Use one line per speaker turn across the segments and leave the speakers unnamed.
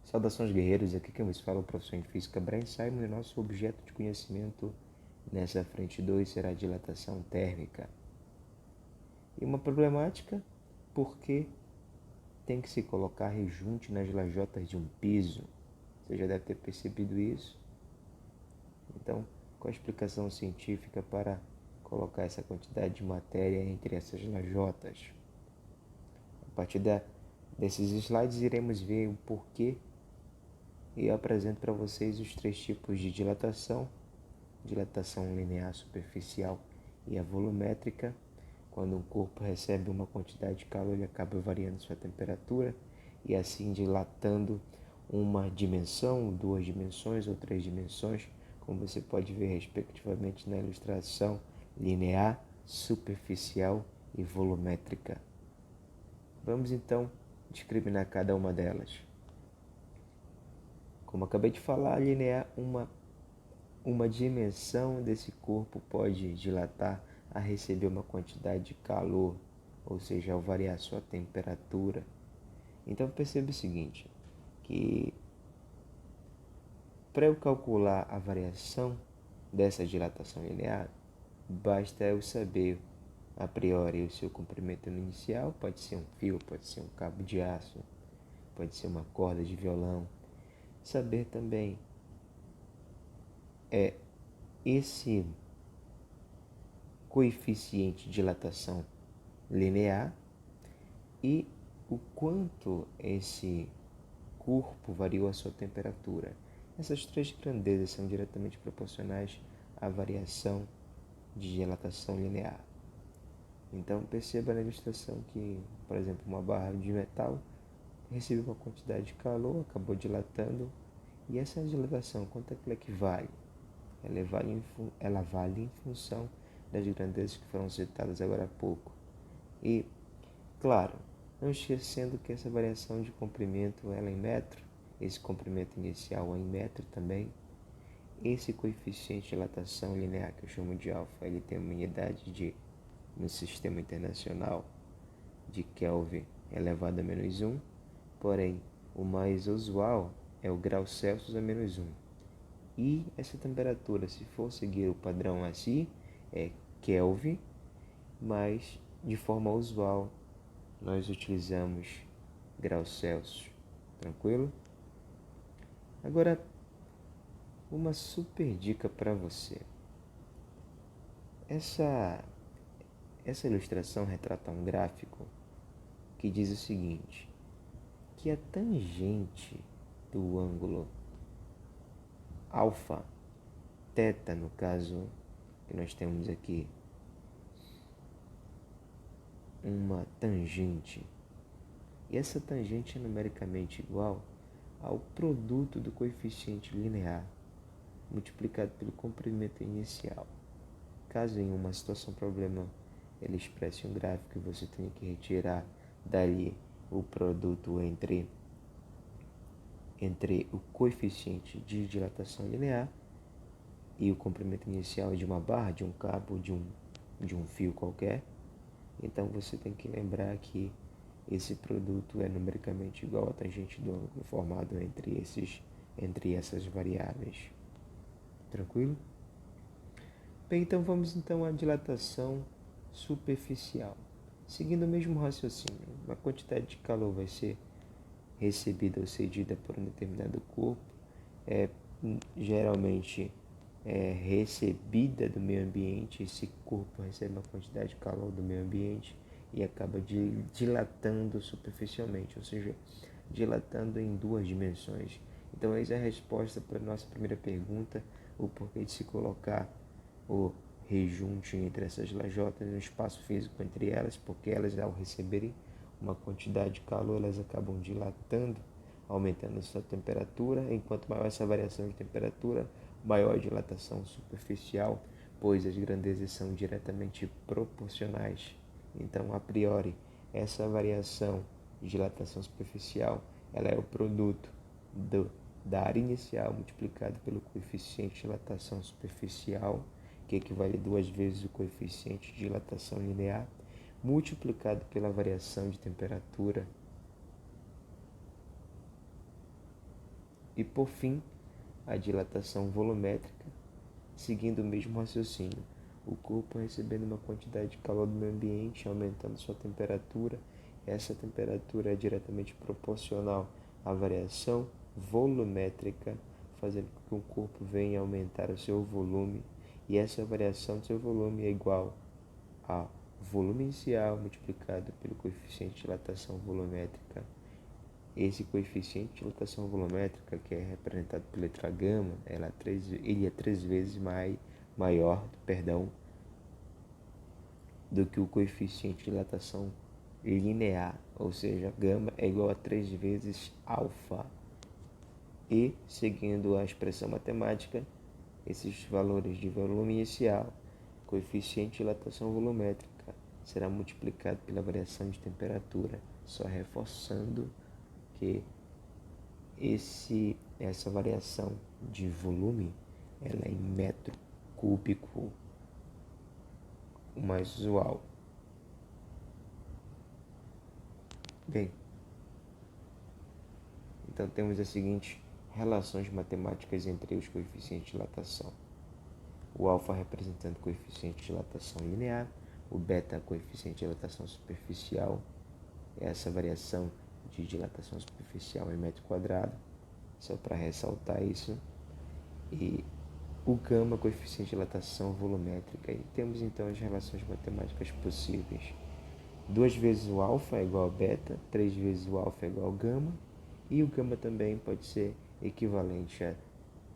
Saudações guerreiros, aqui quem vos fala é o professor em Física Brian Simon e nosso objeto de conhecimento nessa frente 2 será a dilatação térmica. E uma problemática, porque tem que se colocar rejunte nas lajotas de um piso. Você já deve ter percebido isso. Então, qual a explicação científica para colocar essa quantidade de matéria entre essas lajotas? A partir desses slides iremos ver o porquê e eu apresento para vocês os 3 tipos de dilatação: dilatação linear superficial e a volumétrica. Quando um corpo recebe uma quantidade de calor, ele acaba variando sua temperatura e assim dilatando uma dimensão, 2 dimensões ou 3 dimensões, como você pode ver respectivamente na ilustração linear, superficial e volumétrica. Vamos então discriminar cada uma delas. Como acabei de falar, linear, uma dimensão desse corpo pode dilatar a receber uma quantidade de calor, ou seja, ao variar sua temperatura. Então perceba o seguinte, que para eu calcular a variação dessa dilatação linear, basta eu saber a priori o seu comprimento inicial, pode ser um fio, pode ser um cabo de aço, pode ser uma corda de violão. Saber também esse coeficiente de dilatação linear e o quanto esse corpo variou a sua temperatura. Essas 3 grandezas são diretamente proporcionais à variação de dilatação linear. Então perceba na ilustração que, por exemplo, uma barra de metal recebeu uma quantidade de calor, acabou dilatando, e essa dilatação, quanto é que ela equivale? Ela vale em função das grandezas que foram citadas agora há pouco. E, claro, não esquecendo que essa variação de comprimento ela é em metro, esse comprimento inicial é em metro também. Esse coeficiente de dilatação linear, que eu chamo de alfa, ele tem uma unidade no sistema internacional de Kelvin elevado a -1, porém o mais usual é o grau Celsius a -1. E essa temperatura, se for seguir o padrão assim, é Kelvin, mas de forma usual nós utilizamos graus Celsius. Tranquilo? Agora, uma super dica para você. Essa ilustração retrata um gráfico que diz o seguinte, que a tangente do ângulo alfa, θ no caso que nós temos aqui, uma tangente, e essa tangente é numericamente igual ao produto do coeficiente linear multiplicado pelo comprimento inicial. Caso em uma situação problema ele expresse um gráfico e você tenha que retirar dali o produto entre o coeficiente de dilatação linear e o comprimento inicial de uma barra, de um cabo, de um fio qualquer, então você tem que lembrar que esse produto é numericamente igual à tangente do ângulo formado entre essas variáveis. Tranquilo? Bem, então vamos à dilatação superficial. Seguindo o mesmo raciocínio, uma quantidade de calor vai ser recebida ou cedida por um determinado corpo, geralmente recebida do meio ambiente. Esse corpo recebe uma quantidade de calor do meio ambiente e acaba dilatando superficialmente, ou seja, dilatando em 2 dimensões. Então, eis a resposta para a nossa primeira pergunta, o porquê de se colocar o rejunte entre essas lajotas, um espaço físico entre elas, porque elas, ao receberem uma quantidade de calor, elas acabam dilatando, aumentando a sua temperatura. Enquanto maior essa variação de temperatura, maior a dilatação superficial, pois as grandezas são diretamente proporcionais. Então, a priori, essa variação de dilatação superficial, ela é o produto da área inicial multiplicado pelo coeficiente de dilatação superficial, que equivale 2 vezes o coeficiente de dilatação linear, multiplicado pela variação de temperatura E por fim, a dilatação volumétrica, seguindo o mesmo raciocínio. O corpo recebendo uma quantidade de calor do meio ambiente, aumentando sua temperatura. Essa temperatura é diretamente proporcional à variação volumétrica, fazendo com que o corpo venha aumentar o seu volume. E essa variação do seu volume é igual ao volume inicial multiplicado pelo coeficiente de dilatação volumétrica. Esse coeficiente de dilatação volumétrica, que é representado pela letra gama, ele é 3 vezes maior do que o coeficiente de dilatação linear, ou seja, gama é igual a 3 vezes alfa. E, seguindo a expressão matemática, esses valores de volume inicial, coeficiente de dilatação volumétrica, será multiplicado pela variação de temperatura, só reforçando que essa variação de volume ela é em metro cúbico, o mais usual. Bem, então temos as seguintes relações matemáticas entre os coeficientes de dilatação. O alfa representando o coeficiente de dilatação linear, o beta coeficiente de dilatação superficial, essa variação de dilatação superficial em metro quadrado, só para ressaltar isso, e o gama coeficiente de dilatação volumétrica. E temos então as relações matemáticas possíveis. 2 vezes o alfa é igual a beta, 3 vezes o alfa é igual a gama, e o gama também pode ser equivalente a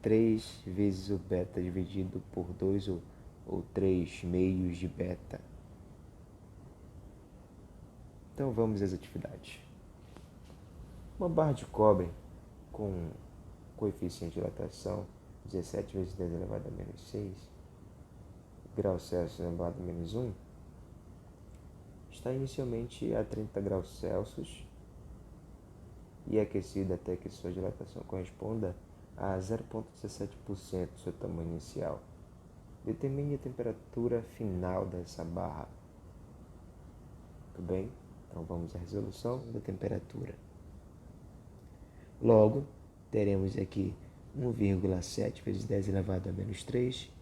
3 vezes o beta dividido por 2 ou 3 meios de beta. Então vamos às atividades. Uma barra de cobre com coeficiente de dilatação 17 vezes 10 elevado a menos 6 graus Celsius elevado a menos 1 está inicialmente a 30 graus Celsius e é aquecida até que sua dilatação corresponda a 0,17% do seu tamanho inicial. Determine a temperatura final dessa barra. Tudo bem? Então vamos à resolução da temperatura. Logo, teremos aqui 1,7 vezes 10 elevado a menos 3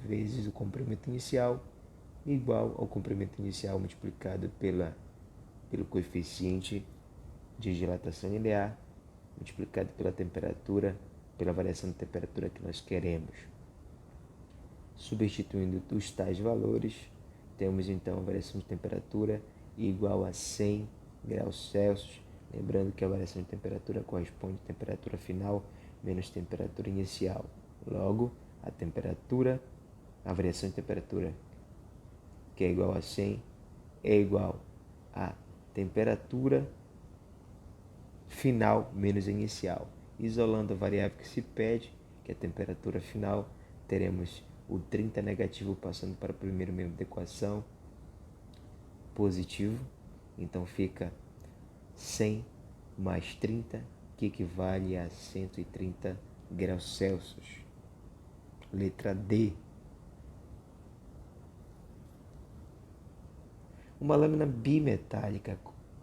vezes o comprimento inicial, igual ao comprimento inicial multiplicado pelo coeficiente de dilatação linear, multiplicado pela temperatura, pela variação de temperatura que nós queremos. Substituindo os tais valores, temos então a variação de temperatura igual a 100 graus Celsius, lembrando que a variação de temperatura corresponde à temperatura final menos temperatura inicial. Logo, a variação de temperatura, que é igual a 100, é igual a temperatura final menos inicial. Isolando a variável que se pede, que é a temperatura final, teremos o 30 negativo passando para o primeiro membro da equação, positivo. Então fica 100 mais 30, que equivale a 130 graus Celsius. Letra D. Uma lâmina bimetálica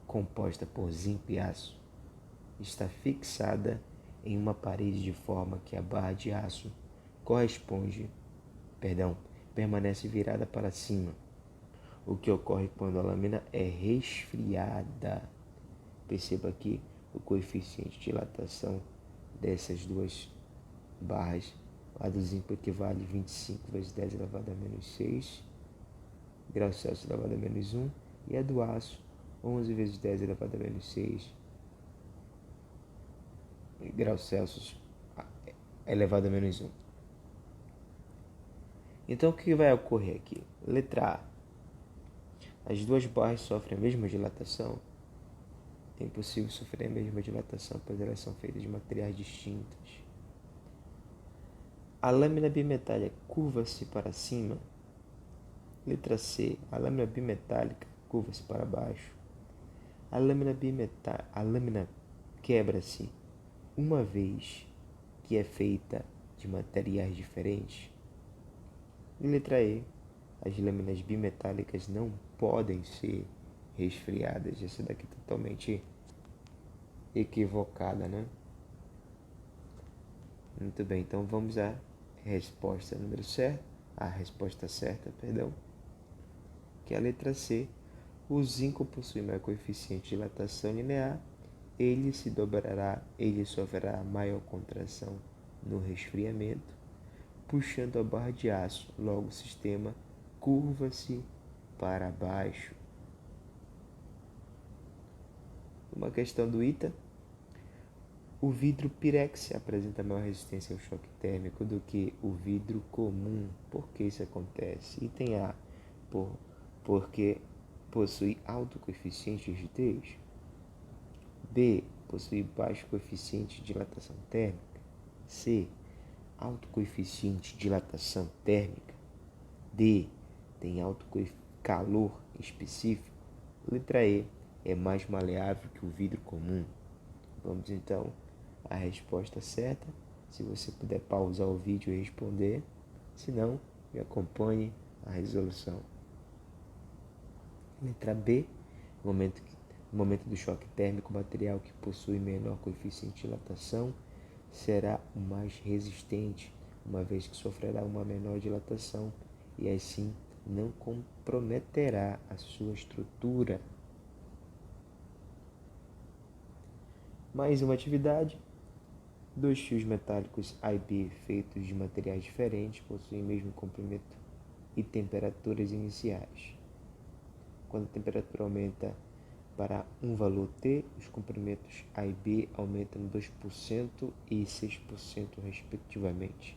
composta por zinco e aço está fixada em uma parede de forma que a barra de aço permanece virada para cima, o que ocorre quando a lâmina é resfriada. Perceba aqui o coeficiente de dilatação dessas duas barras. A do zinco equivale a 25 vezes 10 elevado a menos 6 graus Celsius elevado a menos 1, e a do aço 11 vezes 10 elevado a menos 6 graus Celsius elevado a menos 1. Então o que vai ocorrer aqui? Letra A. As duas barras sofrem a mesma dilatação. É impossível sofrer a mesma dilatação, pois elas são feitas de materiais distintos. A lâmina bimetálica curva-se para cima. Letra C. A lâmina bimetálica curva-se para baixo. A lâmina quebra-se uma vez que é feita de materiais diferentes. E letra E. As lâminas bimetálicas não podem ser resfriadas. Essa daqui é totalmente equivocada, né? Muito bem, então vamos à resposta número certa, a resposta certa, perdão, que é a letra C. O zinco possui maior coeficiente de dilatação linear, ele se dobrará, ele sofrerá maior contração no resfriamento, puxando a barra de aço, logo o sistema curva-se para baixo. Uma questão do ITA. O vidro Pirex apresenta maior resistência ao choque térmico do que o vidro comum. Por que isso acontece? Item A, porque possui alto coeficiente de rigidez. B, possui baixo coeficiente de dilatação térmica. C, alto coeficiente de dilatação térmica. D, tem alto calor específico. Letra E, é mais maleável que o vidro comum. Vamos então à resposta certa. Se você puder pausar o vídeo e responder, se não, me acompanhe a resolução. Letra B, no momento do choque térmico, o material que possui menor coeficiente de dilatação será o mais resistente, uma vez que sofrerá uma menor dilatação e assim não comprometerá a sua estrutura. Mais uma atividade. Dois fios metálicos A e B feitos de materiais diferentes possuem o mesmo comprimento e temperaturas iniciais. Quando a temperatura aumenta para um valor T, os comprimentos A e B aumentam 2% e 6% respectivamente.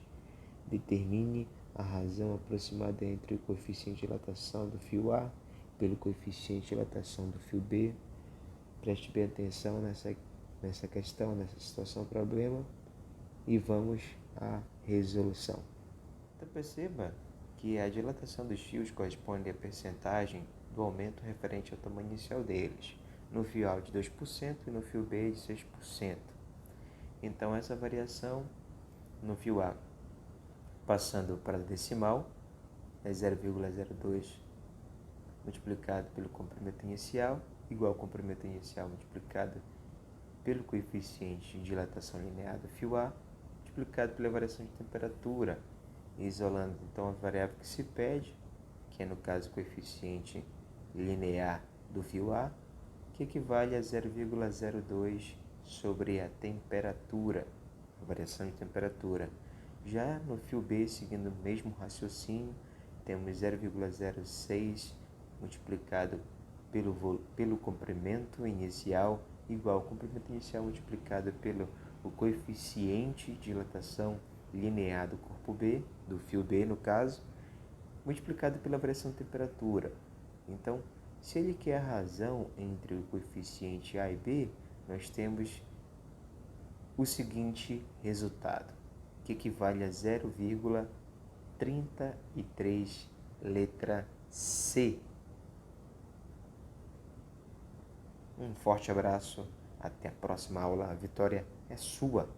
Determine a razão aproximada entre o coeficiente de dilatação do fio A pelo coeficiente de dilatação do fio B. Preste bem atenção nessa questão, nessa situação problema, e vamos à resolução. Então perceba que a dilatação dos fios corresponde à percentagem do aumento referente ao tamanho inicial deles, no fio A de 2% e no fio B de 6%. Então essa variação no fio A, passando para a decimal, é 0,02 multiplicado pelo comprimento inicial, igual ao comprimento inicial multiplicado pelo coeficiente de dilatação linear do fio A, multiplicado pela variação de temperatura, isolando então a variável que se pede, que é no caso o coeficiente linear do fio A, que equivale a 0,02 sobre a temperatura, a variação de temperatura. Já no fio B, seguindo o mesmo raciocínio, temos 0,06 multiplicado pelo comprimento inicial, igual ao comprimento inicial multiplicado pelo coeficiente de dilatação linear do corpo B, do fio B no caso, multiplicado pela variação de temperatura. Então, se ele quer a razão entre o coeficiente A e B, nós temos o seguinte resultado, que equivale a 0,33, letra C. Um forte abraço, até a próxima aula, a vitória é sua!